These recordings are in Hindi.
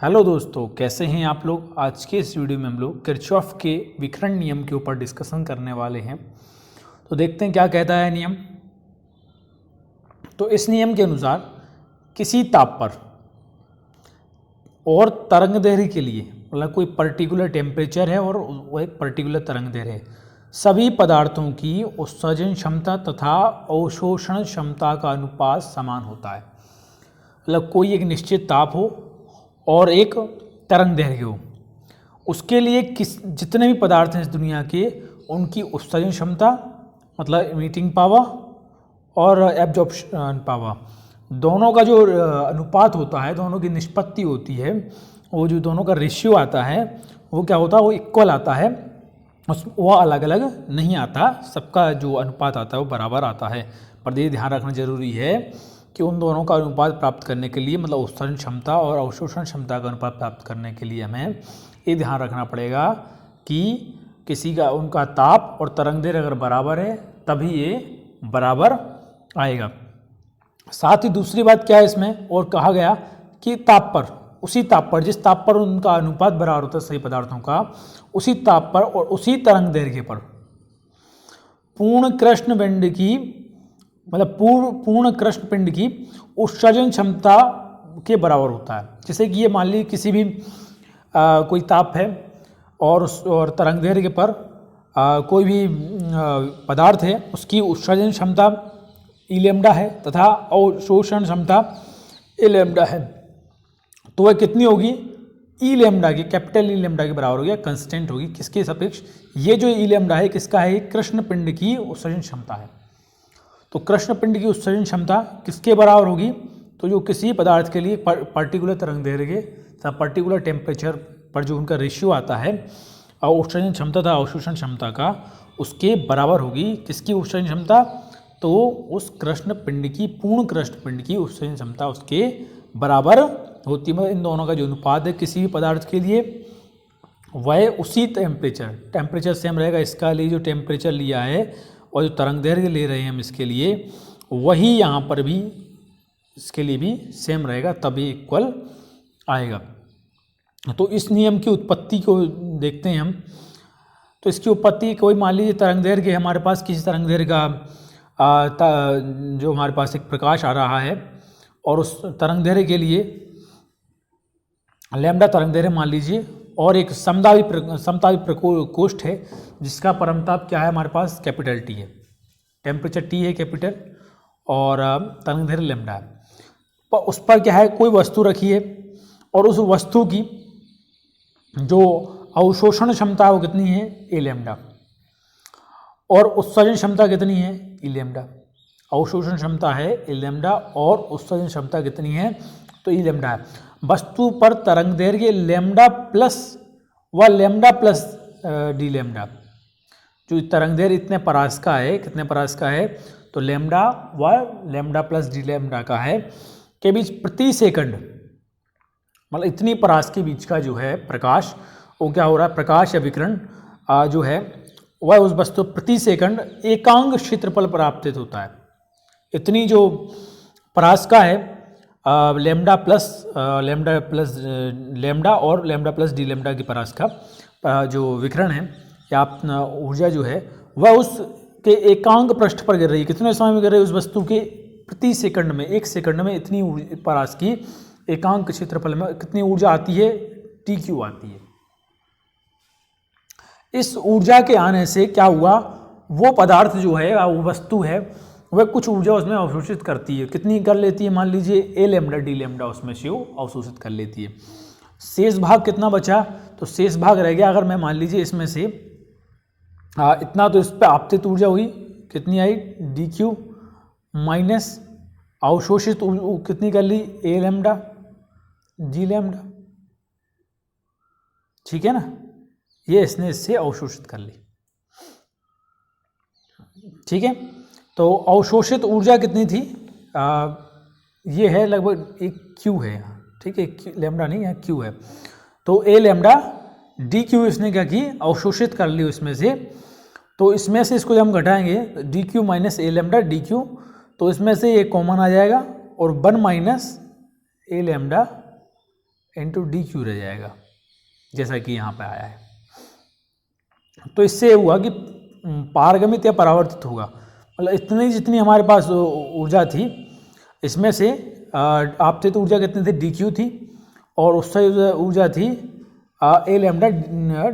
हेलो दोस्तों, कैसे हैं आप लोग। आज के इस वीडियो में हम लोग किरचॉफ के विकर्ण नियम के ऊपर डिस्कशन करने वाले हैं। तो देखते हैं क्या कहता है नियम। तो इस नियम के अनुसार किसी ताप पर और तरंगदैर्घ्य के लिए, मतलब कोई पर्टिकुलर टेम्परेचर है और वो एक पर्टिकुलर तरंगदैर्घ्य है, सभी पदार्थों की उत्सर्जन क्षमता तथा अवशोषण क्षमता का अनुपात समान होता है। मतलब कोई एक निश्चित ताप हो और एक तरंगदैर्घ्य हो, उसके लिए जितने भी पदार्थ हैं इस दुनिया के, उनकी उत्सर्जन क्षमता मतलब इमिटिंग पावर और एब्जॉर्प्शन पावर, दोनों का जो अनुपात होता है, दोनों की निष्पत्ति होती है, वो जो दोनों का रेशियो आता है वो क्या होता है, वो इक्वल आता है, वो अलग अलग नहीं आता। सबका जो अनुपात आता है वो बराबर आता है। पर ये ध्यान रखना जरूरी है कि उन दोनों का अनुपात प्राप्त करने के लिए, मतलब उत्सर्जन क्षमता और अवशोषण क्षमता का अनुपात प्राप्त करने के लिए हमें ये ध्यान रखना पड़ेगा कि किसी का उनका ताप और तरंगदैर्घ्य अगर बराबर है तभी ये बराबर आएगा। साथ ही दूसरी बात क्या है इसमें, और कहा गया कि ताप पर, उसी ताप पर, जिस ताप पर उनका अनुपात बराबर होता है सही पदार्थों का, उसी ताप पर और उसी तरंगदैर्घ्य पर पूर्ण कृष्णपिंड की, मतलब पूर्ण कृष्णपिंड की उत्सर्जन क्षमता के बराबर होता है। जैसे कि ये मान लीजिए किसी भी कोई ताप है और तरंगदैर्घ्य पर कोई भी पदार्थ है, उसकी उत्सर्जन क्षमता ई लैम्डा है तथा अवशोषण क्षमता ए लैम्डा है, तो वह कितनी होगी, ई लैम्डा की, कैपिटल ई लैम्डा के बराबर होगी, कंस्टेंट होगी। किसके सापेक्ष? ये जो ई लैम्डा है किसका है, कृष्णपिंड की उत्सर्जन क्षमता है। तो कृष्णपिंड की उत्सर्जन क्षमता किसके बराबर होगी, तो जो किसी पदार्थ के लिए पर्टिकुलर तरंगदैर्घ्य तथा पर्टिकुलर टेम्परेचर पर जो उनका रेशियो आता है उत्सर्जन क्षमता तथा अवशोषण क्षमता का, उसके बराबर होगी। किसकी उत्सर्जन क्षमता, तो उस कृष्णपिंड की, पूर्ण कृष्णपिंड की उत्सर्जन क्षमता उसके बराबर होती है। मतलब इन दोनों का जो अनुपात है किसी भी पदार्थ के लिए, वह उसी टेम्परेचर सेम रहेगा। इसका लिए जो टेम्परेचर लिया है और जो तरंगदैर्घ्य ले रहे हैं हम इसके लिए, वही यहाँ पर भी इसके लिए भी सेम रहेगा, तभी इक्वल आएगा। तो इस नियम की उत्पत्ति को देखते हैं हम। तो इसकी उत्पत्ति, कोई मान लीजिए तरंगदैर्घ्य है हमारे पास, किसी तरंगदैर्घ्य का जो हमारे पास एक प्रकाश आ रहा है और उस तरंगदैर्घ्य के लिए लैम्डा तरंगदैर्घ्य मान लीजिए, और एक समतापी प्रकोष्ठ है जिसका परमताप क्या है हमारे पास, कैपिटल टी है, टेम्परेचर टी है कैपिटल, और तरंगदैर्घ्य लैम्डा है। पर उस पर क्या है, कोई वस्तु रखी है और उस वस्तु की जो अवशोषण क्षमता है वो कितनी है, ए लैम्डा, और उत्सर्जन क्षमता कितनी है, ई लैम्डा। अवशोषण क्षमता है ए लैम्डा और उत्सर्जन क्षमता कितनी है, तो ई लैम्डा है। वस्तु पर तरंगदैर्घ्य लैम्डा प्लस व लैम्डा प्लस डी लैम्डा, जो तरंगदैर्घ्य इतने परास का है, कितने परास का है, तो लैम्डा व लैम्डा प्लस डी लैम्डा का है, के बीच प्रति सेकंड, मतलब इतनी परास के बीच का जो है प्रकाश, वो क्या हो रहा है, प्रकाश या विकिरण जो है वह उस वस्तु प्रति सेकंड एकांक क्षेत्रफल पर आपतित होता है। इतनी जो परास का है लैम्डा प्लस लैम्डा और लैम्डा प्लस डी लैम्डा की परास का जो विकिरण है या अपना ऊर्जा जो है, वह उसके एकांक पृष्ठ पर गिर रही है। कितने समय में गिर रही है, उस वस्तु के प्रति सेकंड में, एक सेकंड में इतनी परास की एकांक क्षेत्रफल में कितनी ऊर्जा आती है, टी क्यू आती है। इस ऊर्जा के आने से क्या हुआ, वो पदार्थ जो है, वो वस्तु है, वह कुछ ऊर्जा उसमें अवशोषित करती है। कितनी कर लेती है, मान लीजिए ए लैम्डा डी लैम्डा उसमें से वो अवशोषित कर लेती है। शेष भाग कितना बचा, तो शेष भाग रह गया, अगर मैं मान लीजिए इसमें से इतना, तो इस पर आपतित ऊर्जा हुई, कितनी आई, डी क्यू, माइनस अवशोषित कितनी कर ली, ए लैम्डा जी लैम्डा, ठीक है ना, ये इसने इससे अवशोषित कर ली, ठीक है। तो अवशोषित ऊर्जा कितनी थी, ये है लगभग एक क्यू है यहाँ, ठीक है, लैम्डा नहीं है, क्यू है। तो ए लैम्डा डी क्यू इसने क्या की, अवशोषित कर ली इसमें से। तो इसमें से इसको जब हम घटाएंगे, डी क्यू माइनस ए लैम्डा डी क्यू, तो इसमें से ये कॉमन आ जाएगा और 1 माइनस ए लैम्डा इंटू डी क्यू रह जाएगा, जैसा कि यहाँ पे आया है। तो इससे हुआ कि पारगमित या परावर्तित होगा, मतलब इतनी जितनी हमारे पास ऊर्जा थी, इसमें से आपतित ऊर्जा कितनी थी, डी क्यू थी, और उससे ऊर्जा थी ए लैम्डा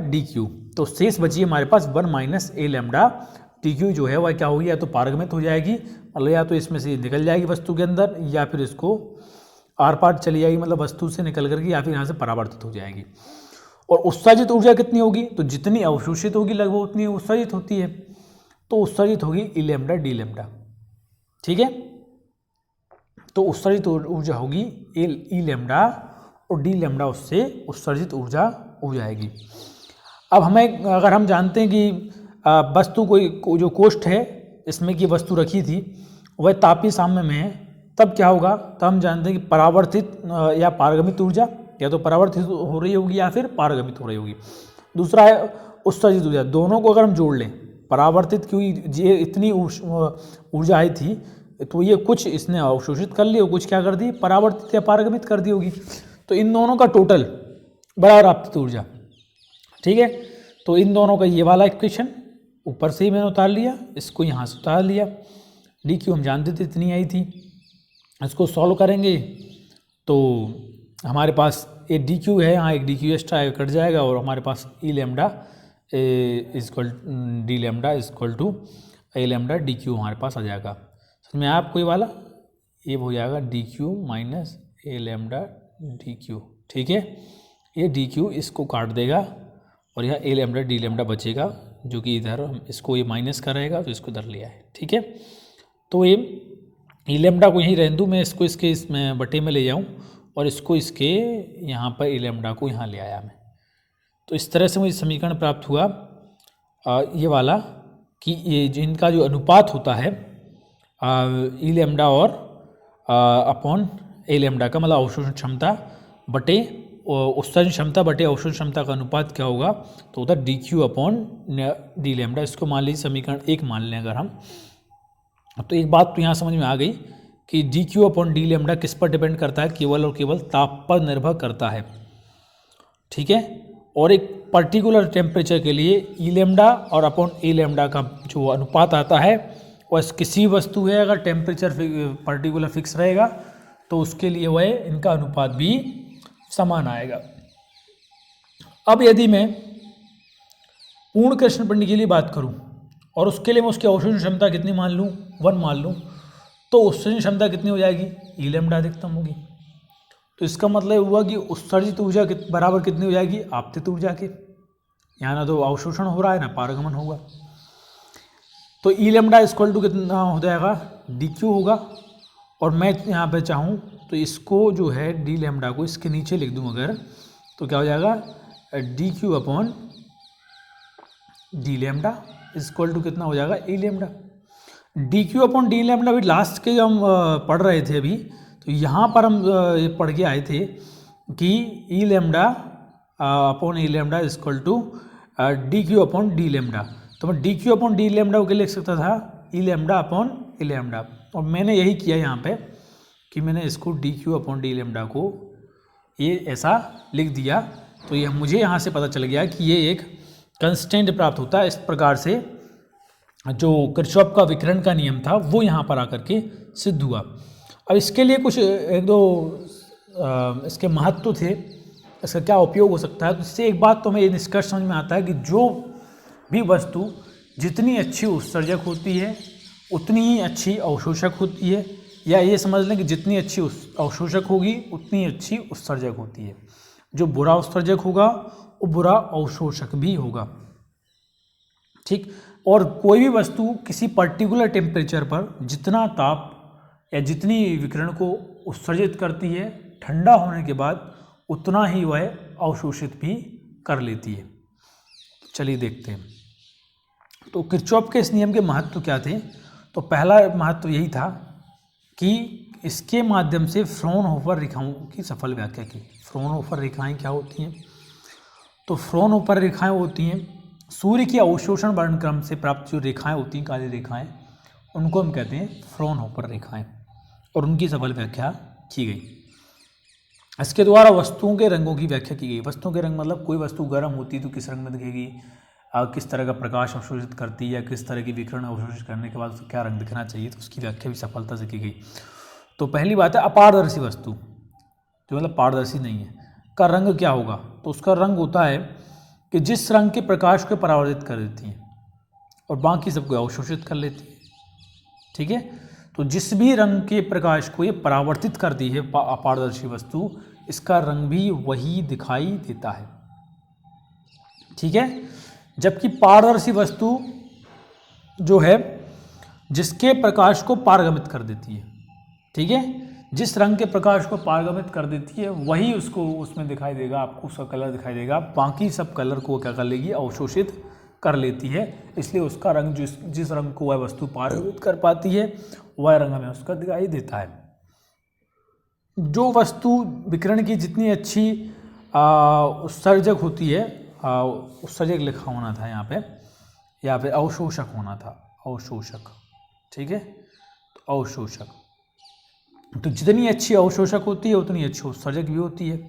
डी क्यू। तो शेष बची हमारे पास 1 माइनस ए लैम्डा डी क्यू जो है वह क्या होगी, या तो पारगमित हो जाएगी, मतलब या तो इसमें से निकल जाएगी वस्तु के अंदर, या फिर इसको आर पार चली जाएगी, मतलब वस्तु से निकल करके, या फिर यहाँ से परावर्तित हो जाएगी। और उत्सर्जित ऊर्जा कितनी होगी, तो जितनी अवशोषित होगी लगभग उतनी उत्सर्जित होती है, तो उत्सर्जित होगी ई लैम्डा डी लैम्डा। ठीक है, तो उत्सर्जित ऊर्जा होगी ई लैम्डा और डी लैम्डा उससे उत्सर्जित ऊर्जा हो जाएगी। अब हमें, अगर हम जानते हैं कि वस्तु कोई जो कोष्ठ है इसमें की वस्तु रखी थी वह तापीय साम्य में है, तब क्या होगा, तब हम जानते हैं कि परावर्तित या पारगमित ऊर्जा या तो परावर्तित हो रही होगी या फिर पारगमित हो रही होगी। दूसरा है उत्सर्जित ऊर्जा, दोनों को अगर हम जोड़ लें, परावर्तित क्योंकि ये इतनी ऊर्जा आई थी तो ये कुछ इसने अवशोषित कर ली और कुछ क्या कर दी, परावर्तित या पारगमित कर दी होगी, तो इन दोनों का टोटल बराबर आपतित ऊर्जा। ठीक है, तो इन दोनों का ये वाला इक्वेशन ऊपर से ही मैंने उतार लिया, इसको यहाँ से उतार लिया, डी क्यू हम जानते थे इतनी आई थी, इसको सॉल्व करेंगे तो हमारे पास ये डी क्यू है, यहाँ एक डी क्यू एक्स्ट्रा कट जाएगा और हमारे पास E lambda equal D lambda equal to A lambda D Q हमारे पास आ जाएगा। समझ में आपको ये वाला, ये हो जाएगा डी क्यू माइनस ए लैम्डा डी क्यू। ठीक है, ये डी क्यू इसको काट देगा और यह ए लैम्डा डी लैम्डा बचेगा, जो कि इधर हम इसको ये माइनस का रहेगा तो इसको इधर लिया है। ठीक है, तो ये ई लैम्डा को यहीं रहने दूँ, मैं इसको इसके इसमें बटे में ले जाऊँ और इसको इसके यहाँ पर ई लैम्डा को यहाँ ले आया मैं। तो इस तरह से मुझे समीकरण प्राप्त हुआ ये वाला कि ये जिनका जो अनुपात होता है ई लैम्डा और अपॉन ए लैम्डा का, मतलब अवशोषण क्षमता बटे उत्सर्जन क्षमता बटे अवशोषण क्षमता का अनुपात क्या होगा, तो उधर D Q upon D lambda. इसको मान लीजिए समीकरण 1 मान लें अगर हम, तो एक बात तो यहाँ समझ में आ गई कि D Q upon D lambda किस पर डिपेंड करता है, केवल और केवल ताप पर निर्भर करता है। ठीक है, और एक पर्टिकुलर टेम्परेचर के लिए ई लैम्डा और अपॉन ए लैम्डा का जो अनुपात आता है, और किसी वस्तु है अगर टेम्परेचर पर्टिकुलर फिक्स रहेगा तो उसके लिए वह इनका अनुपात भी समान आएगा। अब यदि मैं पूर्ण कृष्ण पिंड के लिए बात करूं और उसके लिए मैं उसकी अवशोषण क्षमता कितनी मान लूं, 1 मान लूं, तो उत्सर्जन क्षमता कितनी हो जाएगी, ई लैम्डा अधिकतम होगी। तो इसका मतलब हुआ कि उत्सर्जित ऊर्जा बराबर कितनी हो जाएगी, आपतित ऊर्जा के। यहाँ ना तो अवशोषण हो रहा है ना पारगमन होगा, तो ई लैम्डा इक्वल टू कितना हो जाएगा, डी क्यू होगा। और मैं यहाँ पे चाहूँ तो इसको जो है डी लैम्डा को इसके नीचे लिख दूँ अगर, तो क्या हो जाएगा, D Q upon D lambda equal to कितना हो जाएगा, E lambda. D Q upon D lambda भी लास्ट के जो हम पढ़ रहे थे अभी, तो यहाँ पर हम ये पढ़ के आए थे कि E lambda upon E lambda equal to D Q upon D lambda. तो मैं D Q upon D lambda को लिख सकता था E lambda upon E lambda, और मैंने यही किया यहाँ पे कि मैंने इसको D Q upon D lambda को ये ऐसा लिख दिया। तो ये मुझे यहाँ से पता चल गया कि ये एक कंस्टेंट प्राप्त होता है। इस प्रकार से जो किरचॉफ का विकिरण का नियम था वो यहाँ पर आकर के सिद्ध हुआ। अब इसके लिए कुछ एक दो इसके महत्व थे, इसका क्या उपयोग हो सकता है। तो इससे एक बात तो हमें ये निष्कर्ष समझ में आता है कि जो भी वस्तु जितनी अच्छी उत्सर्जक होती है उतनी ही अच्छी अवशोषक होती है, या ये समझ लें कि जितनी अच्छी अवशोषक होगी उतनी अच्छी उत्सर्जक होती है। जो बुरा उत्सर्जक होगा वो बुरा अवशोषक भी होगा। ठीक, और कोई भी वस्तु किसी पर्टिकुलर टेम्परेचर पर जितना ताप या जितनी विकिरण को उत्सर्जित करती है, ठंडा होने के बाद उतना ही वह अवशोषित भी कर लेती है। चलिए देखते हैं तो किरचॉफ के इस नियम के महत्व क्या थे। तो पहला महत्व यही था कि इसके माध्यम से फ्रॉनहोफर रेखाओं की सफल व्याख्या की। फ्रॉनहोफर रेखाएं क्या होती हैं, तो फ्रॉनहोफर रेखाएं होती हैं सूर्य की अवशोषण वर्णक्रम से प्राप्त जो रेखाएं होती हैं, काली रेखाएं, उनको हम कहते हैं फ्रॉनहोफर रेखाएं, और उनकी सफल व्याख्या की गई। इसके द्वारा वस्तुओं के रंगों की व्याख्या की गई। वस्तुओं के रंग मतलब कोई वस्तु गर्म होती है तो किस रंग में दिखेगी, किस तरह का प्रकाश अवशोषित करती है या किस तरह की विकिरण अवशोषित करने के बाद उसको क्या रंग दिखना चाहिए, तो उसकी व्याख्या भी सफलता से की गई। तो पहली बात है अपारदर्शी वस्तु, जो मतलब पारदर्शी नहीं है, का रंग क्या होगा, तो उसका रंग होता है कि जिस रंग के प्रकाश को परावर्तित कर देती है और बाकी सबको अवशोषित कर लेती है। ठीक है, तो जिस भी रंग के प्रकाश को ये परावर्तित करती है अपारदर्शी वस्तु, इसका रंग भी वही दिखाई देता है। ठीक है, जबकि पारदर्शी वस्तु जो है जिसके प्रकाश को पारगमित कर देती है। ठीक है, जिस रंग के प्रकाश को पारगमित कर देती है वही उसको उसमें दिखाई देगा, आपको उसका कलर दिखाई देगा, बाकी सब कलर को क्या कर लेगी, अवशोषित कर लेती है। इसलिए उसका रंग जिस रंग को वह वस्तु पारगमित कर पाती है वह रंग हमें उसका दिखाई देता है। जो वस्तु विकिरण की जितनी अच्छी उत्सर्जक होती है, उत्सर्जक लिखा होना था यहाँ पे अवशोषक होना था, अवशोषक। ठीक है, तो अवशोषक, तो जितनी अच्छी अवशोषक होती है उतनी अच्छी उत्सर्जक भी होती है।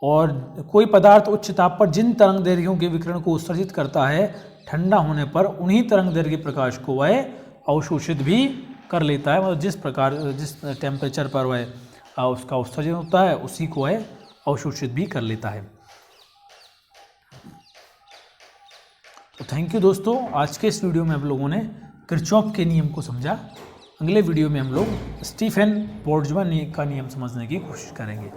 और कोई पदार्थ उच्च ताप पर जिन तरंग दैर्घ्यों के विकिरण को उत्सर्जित करता है, ठंडा होने पर उन्हीं तरंग दैर्घ्य प्रकाश को वह अवशोषित भी कर लेता है। मतलब जिस टेम्परेचर पर वह उसका उत्सर्जन होता है उसी को वह अवशोषित भी कर लेता है। तो थैंक यू दोस्तों, आज के इस वीडियो में हम लोगों ने किरचॉफ के नियम को समझा। अगले वीडियो में हम लोग स्टीफन बोल्ट्जमैन का नियम समझने की कोशिश करेंगे।